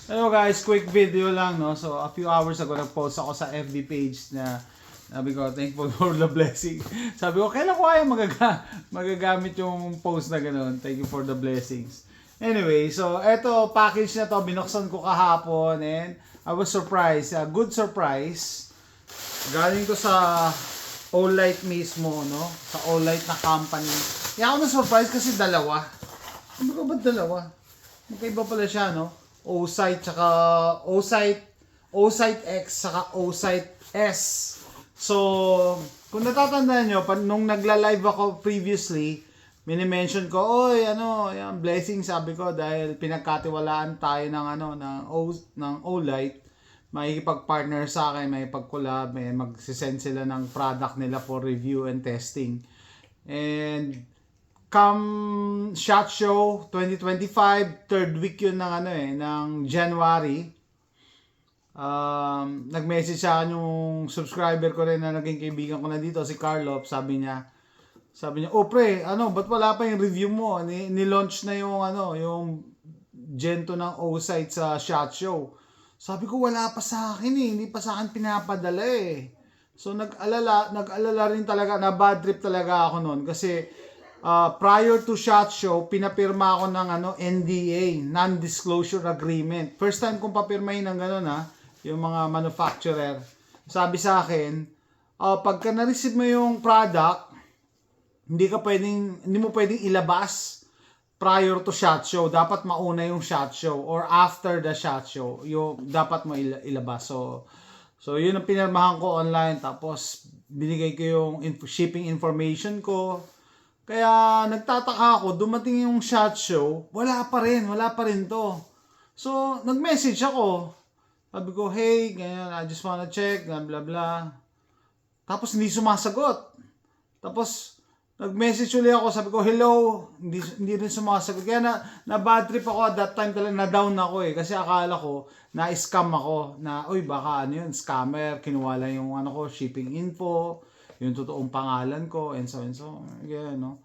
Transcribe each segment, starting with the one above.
Hello guys, quick video lang, no? So, a few hours ago, nag-post ako sa FB page na sabi ko, thankful for the blessing. Sabi ko, kailan ko kaya magagamit yung post na gano'n? Thank you for the blessings. Anyway, so, eto, package na to, binuksan ko kahapon and I was surprised. A good surprise. Galing to sa Olight mismo, no? Sa Olight na company. Kaya ako na-surprise kasi dalawa. Ano ba dalawa? Magkaiba pala siya, no? Osite tsaka Osite X saka Osite S. So, kung natatandaan nyo, nung nagla-live ako previously, mini-mention ko, oy, ano, yan, blessing sabi ko dahil pinagkatiwalaan tayo ng Olight. Makikipag-partner sa akin, may pag-collab, may mag-send sila ng product nila for review and testing. And come SHOT Show 2025, third week yun ng January. Nag-message sa akin yung subscriber ko rin na naging kaibigan ko na dito, si Carlop. Sabi niya, oh pre, ba't wala pa yung review mo? Ni-launch na yung Gento ng Osite sa SHOT Show. Sabi ko, wala pa sa akin hindi pa sa akin pinapadala eh. So nag-alala rin talaga, na bad trip talaga ako noon kasi prior to SHOT Show, pinapirma ako ng NDA, Non-Disclosure Agreement. First time kong papirmahin ng gano'n yung mga manufacturer. Sabi sa akin, pagka na-receive mo yung product, hindi mo pwedeng ilabas prior to SHOT Show. Dapat mauna yung SHOT Show or after the SHOT Show, yung dapat mo ilabas. So yun ang pinirmahan ko online, tapos binigay ko yung shipping information ko. Kaya nagtataka ako, dumating yung SHOT Show, wala pa rin to. So, nag-message ako. Sabi ko, hey, ganyan, I just wanna check, blah blah blah. Tapos hindi sumasagot. Tapos, nag-message ulit ako, sabi ko, hello, hindi rin sumasagot. Kaya na bad trip ako at that time talaga, na-down ako eh. Kasi akala ko, na-scam ako, na, uy, baka scammer, kinuha lang yung shipping info, yung totoong pangalan ko, and so. Ganyan, no?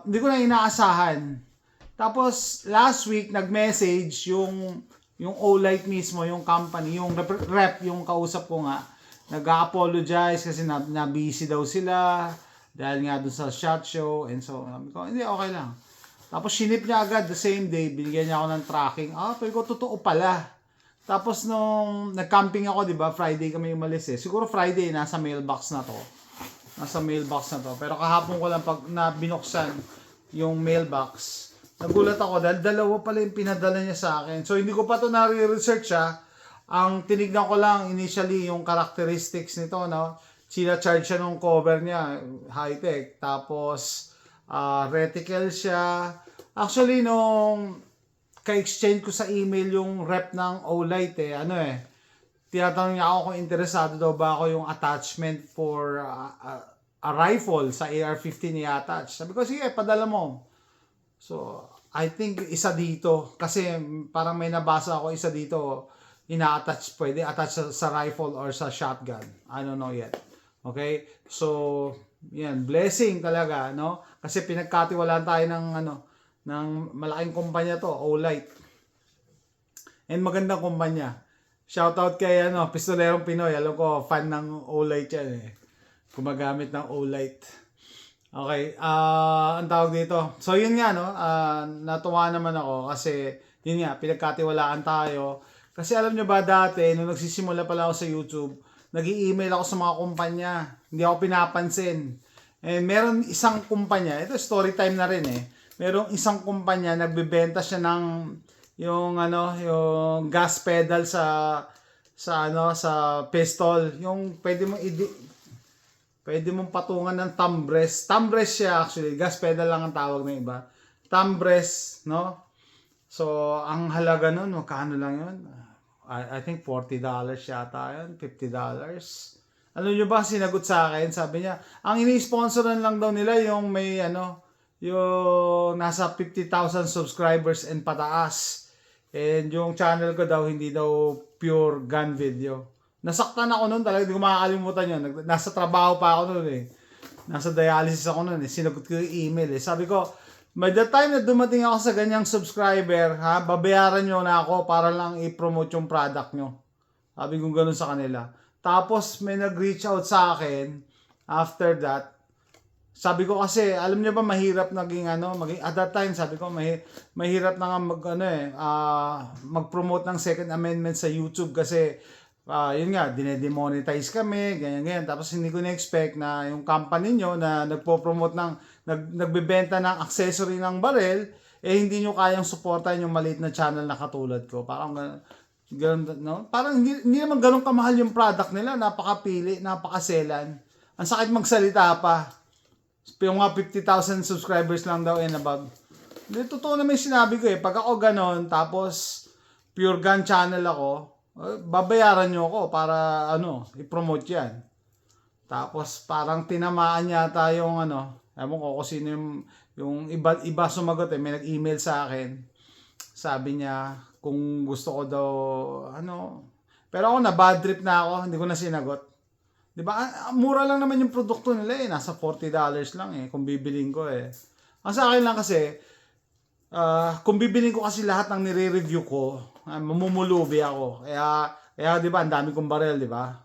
Hindi ko na inaasahan. Tapos, last week, nag-message yung Olight mismo, yung company, yung rep, yung kausap ko nga, nag-apologize kasi na-busy daw sila dahil nga dun sa SHOT Show, and so, sabi ko, hindi, okay lang. Tapos, sinip niya agad the same day, binigyan niya ako ng tracking. Pero ko, totoo pala. Tapos nung nag-camping ako, 'di ba? Friday kami umalis eh. Siguro Friday nasa mailbox na to. Pero kahapon ko lang pag binuksan yung mailbox, nagulat ako dahil dalawa pala yung pinadala niya sa akin. So hindi ko pa to na-research Ang tinignan ko lang initially yung characteristics nito, no? Sina-charge siya nung cover niya, high-tech. Tapos reticle siya. Actually nung ka-exchange ko sa email yung rep ng Olight tinatanong niya ako kung interesado daw ba ako yung attachment for a rifle sa AR-15 i-attach. Sabi ko, sige, padala mo. So, I think isa dito, kasi parang may nabasa ako isa dito, pwede attach sa rifle or sa shotgun. I don't know yet. Okay? So, yan, blessing talaga, no? Kasi pinagkatiwalaan tayo ng malaking kumpanya to, Olight. And magandang kumpanya. Shoutout kay Pistolerong Pinoy. Alam ko, fan ng Olight yan eh. Gumagamit ng Olight. Okay, ang tawag dito. So yun nga, no? Natuwa naman ako kasi yun nga, pinagkatiwalaan tayo. Kasi alam nyo ba dati, nung nagsisimula pala ako sa YouTube, nag-i-email ako sa mga kumpanya. Hindi ako pinapansin. And meron isang kumpanya, ito story time na rin eh. Merong isang kumpanya nagbebenta siya ng yung gas pedal sa pistol, yung pwede mong patungan ng thumb rest. Thumb rest siya actually, gas pedal lang ang tawag ng iba. Thumb rest, no? So, ang halaga nun, magkano lang yun? I think $40 yata yun, $50. Ano nyo ba sinagot sa akin? Sabi niya, ang ini-sponsoran lang daw nila yung may yung nasa 50,000 subscribers and pataas. And yung channel ko daw, hindi daw pure gun video. Nasaktan ako noon talaga, hindi ko makakalimutan yun. Nasa trabaho pa ako noon eh. Nasa dialysis ako noon eh. Sinagot ko yung email eh. Sabi ko, By the time na dumating ako sa ganyang subscriber, ha, babayaran nyo na ako para lang i-promote yung product nyo. Sabi ko ganun sa kanila. Tapos may nag-reach out sa akin after that. Sabi ko kasi, alam niyo ba mahirap maging at that time sabi ko mahirap na nga mag-promote ng Second Amendment sa YouTube kasi yun nga, dinedemonetize kami, ganyan. Tapos hindi ko na-expect na yung company nyo na nagpo-promote nagbebenta ng accessory ng barel, hindi nyo kayang supportan yung maliit na channel na katulad ko. Parang ganun, no? Parang hindi naman ganun kamahal yung product nila, napakapili, napakaselan. Ang sakit magsalita pa. Yung mga 50,000 subscribers lang daw and above. Hindi, totoo naman yung sinabi ko pag ako ganon, tapos pure gun channel ako, babayaran nyo ako para i-promote yan. Tapos parang tinamaan yata yung ewan ko kung sino yung iba sumagot may nag-email sa akin. Sabi niya kung gusto ko daw pero ako na bad trip na ako, hindi ko na sinagot. 'Di ba? Mura lang naman yung produkto nila nasa $40 lang kung bibilin ko Ang sa akin lang kasi kung bibilin ko kasi lahat ng nire-review ko, mamumulubi ako. Kaya 'di ba, ang dami kong barel, 'di ba?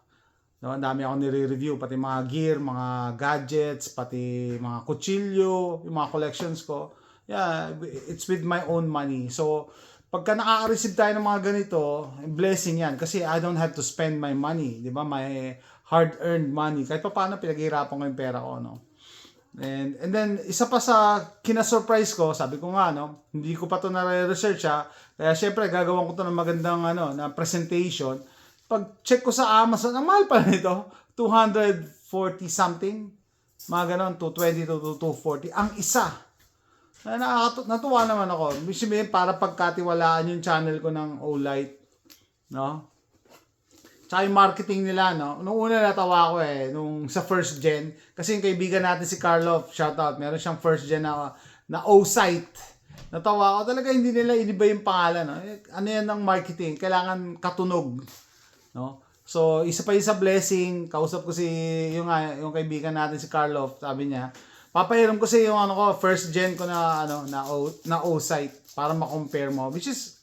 No, ang dami akong nire-review, pati mga gear, mga gadgets, pati mga kutsilyo, yung mga collections ko. Yeah, it's with my own money. So, pagka nakaka-receive tayo ng mga ganito, blessing yan. Kasi I don't have to spend my money, 'di ba? My hard-earned money. Kahit pa paano pinaghihirapan ko yung pera ko, And then, isa pa sa kina-surprise ko, sabi ko nga, hindi ko pa ito na-research, Kaya, syempre, gagawin ko ito ng magandang, na presentation. Pag check ko sa Amazon, ang mahal pa nito, 240 something. Mga ganon, 220 to 240. Ang isa. Natuwa naman ako. Sabihin, para pagkatiwalaan yung channel ko ng Olight, Tsaka yung marketing nila, Nung una natawa ko nung sa first gen. Kasi yung kaibigan natin si Carlo, shoutout, meron siyang first gen na O-Site. Natawa ko talaga, hindi nila iniba yung pangalan, Ano yan ng marketing? Kailangan katunog, So, isa pa sa blessing, kausap ko yung kaibigan natin si Carlo, sabi niya, papahiram ko yung first gen ko na O-Site para ma-compare mo, which is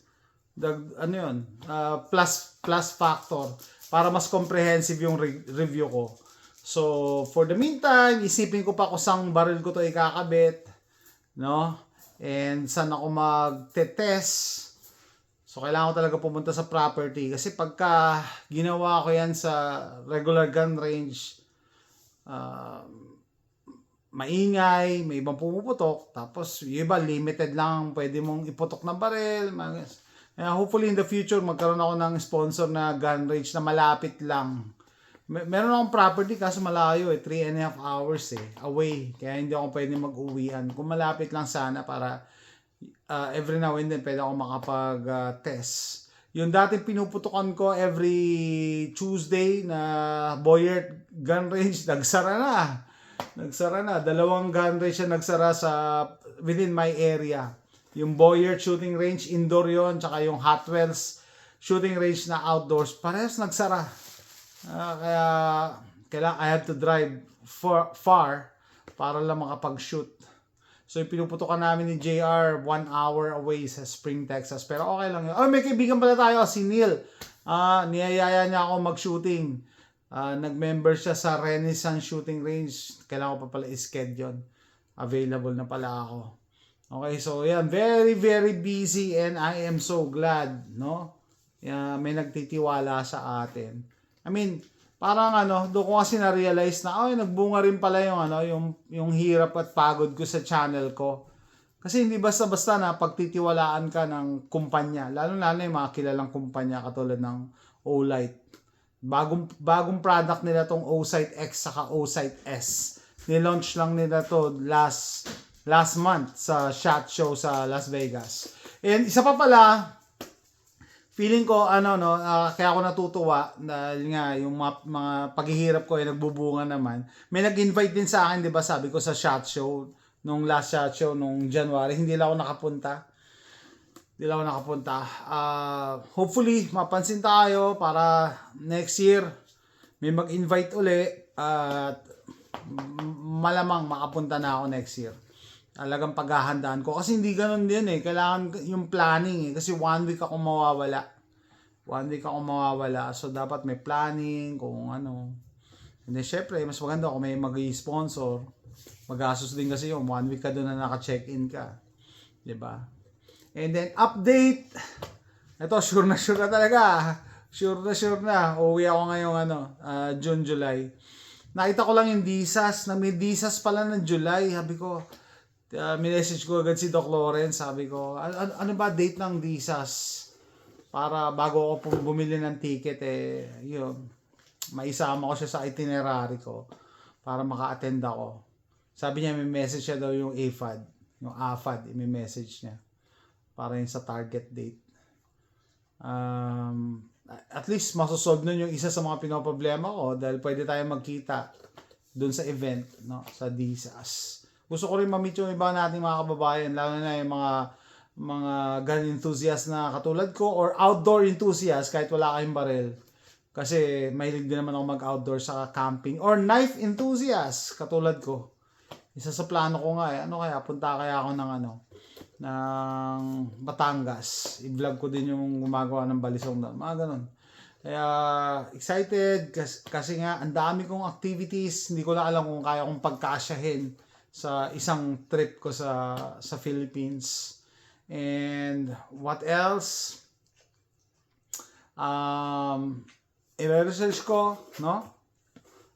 plus factor para mas comprehensive yung review ko. So, for the meantime, isipin ko pa kung saan baril ko to ikakabit, and saan ako mag-test. So, kailangan ko talaga pumunta sa property kasi pagka ginawa ko yan sa regular gun range, maingay, may ibang pumuputok, tapos yung iba limited lang pwede mong iputok na baril. Hopefully in the future magkaroon ako ng sponsor na gun range na malapit lang. Meron akong property kaso malayo 3.5 hours away. Kaya hindi ako pwede mag-uwian. Kung malapit lang sana para every now and then pwede ako makapag-test. Yung dating pinuputukan ko every Tuesday na Boyert gun range, nagsara na. 2 gun range na nagsara within my area. Yung Boyert shooting range, indoor yon, tsaka yung Hot Wheels shooting range na outdoors, parehas nagsara. Kaya I have to drive far para lang makapag-shoot. So yung pinuputukan namin ni JR 1 hour away sa Spring, Texas. Pero okay lang yun. May kaibigan pala tayo, si Neil. Niyayaya niya ako mag-shooting. Nag-member siya sa Renaissance Shooting Range. Kailangan ko pa pala i-schedule. Available na pala ako. Okay, so yan, very, very busy and I am so glad, may nagtitiwala sa atin. I mean, parang doon ko kasi na-realize na, nagbunga rin pala yung hirap at pagod ko sa channel ko. Kasi hindi basta-basta na pagtitiwalaan ka ng kumpanya, lalo yung mga kilalang kumpanya katulad ng Olight. Bagong product nila tong O-Site X saka O-Site S. Nilaunch lang nila to last month sa SHOT Show sa Las Vegas. And isa pa pala, feeling ko kaya ako natutuwa dahil nga yung mga paghihirap ko ay nagbubunga naman. May nag-invite din sa akin, 'di ba? Sabi ko sa SHOT Show, nung last SHOT Show nung January, hindi lang ako nakapunta. Hopefully mapansin tayo para next year may mag-invite uli at malamang makapunta na ako next year. Talagang paghahandaan ko. Kasi hindi ganun din eh. Kailangan yung planning eh. Kasi 1 week ako mawawala. 1 week ako mawawala. So, dapat may planning kung ano. And then, syempre, mas maganda kung may mag-i-sponsor. Magastos din kasi yung 1 week ka doon na naka-check-in ka. 'Di ba? And then, update. Ito, sure na talaga. Sure na. Uuwi ako ngayong June, July. Nakita ko lang yung disas. Na may disas pala ng July. Sabi ko, minessage ko agad si Doc Lawrence. Sabi ko, ano ba date ng disas? Para bago ako bumili ng ticket yun, maisama ko siya sa itinerary ko para maka-attend ako. Sabi niya may message siya daw yung AFAD, yung AFAD, may message niya para yun sa target date. At least masosolve nun yung isa sa mga pinoproblema ko dahil pwede tayo magkita dun sa event, no, sa DSAS. Gusto ko rin ma-meet yung iba nating mga kababayan, lalo na yung mga gun enthusiast na katulad ko or outdoor enthusiast kahit wala kayong baril. Kasi mahilig din naman ako mag-outdoor sa camping or knife enthusiast katulad ko. Isa sa plano ko nga punta kaya ako ng Batangas. I-vlog ko din yung gumagawa ng balisong doon. Mga ganun. Kaya excited kasi nga ang dami kong activities, hindi ko na alam kung kaya kong pagkasyahin sa isang trip ko sa Philippines. And what else? I-research ko, no?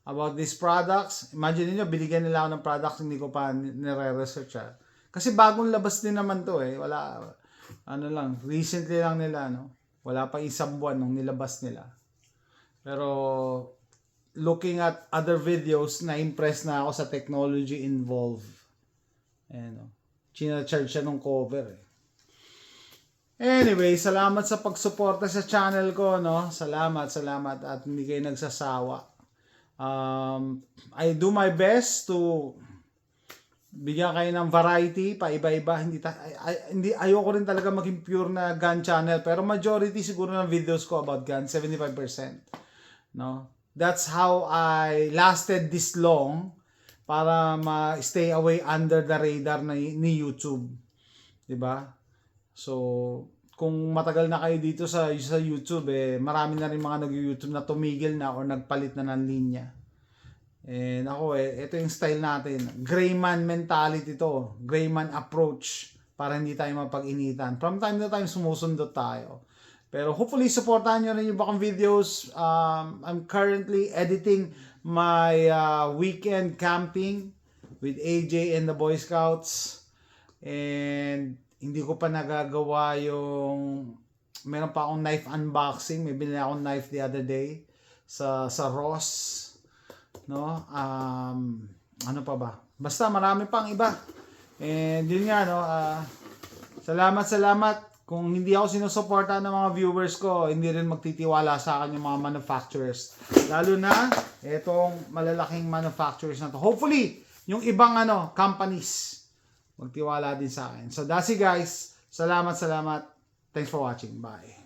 About these products. Imagine niyo binigyan nila ako ng products hindi ko pa nire-research. Kasi bagong labas din naman to eh. Wala, recently lang nila, no? Wala pa isang buwan nung nilabas nila. Pero, looking at other videos, na-impress na ako sa technology involved. China-charge siya ng cover eh. Anyway, salamat sa pagsuporta sa channel ko, no? Salamat at hindi kayo nagsasawa. I do my best to bigyan kayo ng variety, paiba-iba. Ayoko rin talaga maging pure na gun channel, pero majority siguro ng videos ko about gun, 75%. No? That's how I lasted this long para ma-stay away under the radar ni YouTube. 'Di ba? So, kung matagal na kayo dito sa YouTube, marami na rin mga nag-YouTube na tumigil na or nagpalit na ng linya. And ako ito yung style natin. Grayman mentality to. Grayman approach para hindi tayo mapag-initan. From time to time, sumusundot tayo. Pero hopefully, supportahan nyo rin yung bakang videos. I'm currently editing my weekend camping with AJ and the Boy Scouts. And hindi ko pa nagagawa yung meron pa akong knife unboxing. May binili akong knife the other day sa Ross. No? Ano pa ba? Basta marami pang iba. And yun nga, no? Salamat. Kung hindi ako sinusuporta ng mga viewers ko, hindi rin magtitiwala sa akin yung mga manufacturers. Lalo na itong malalaking manufacturers na to. Hopefully, yung ibang companies magtiwala din sa akin. So that's it guys. Salamat. Thanks for watching. Bye.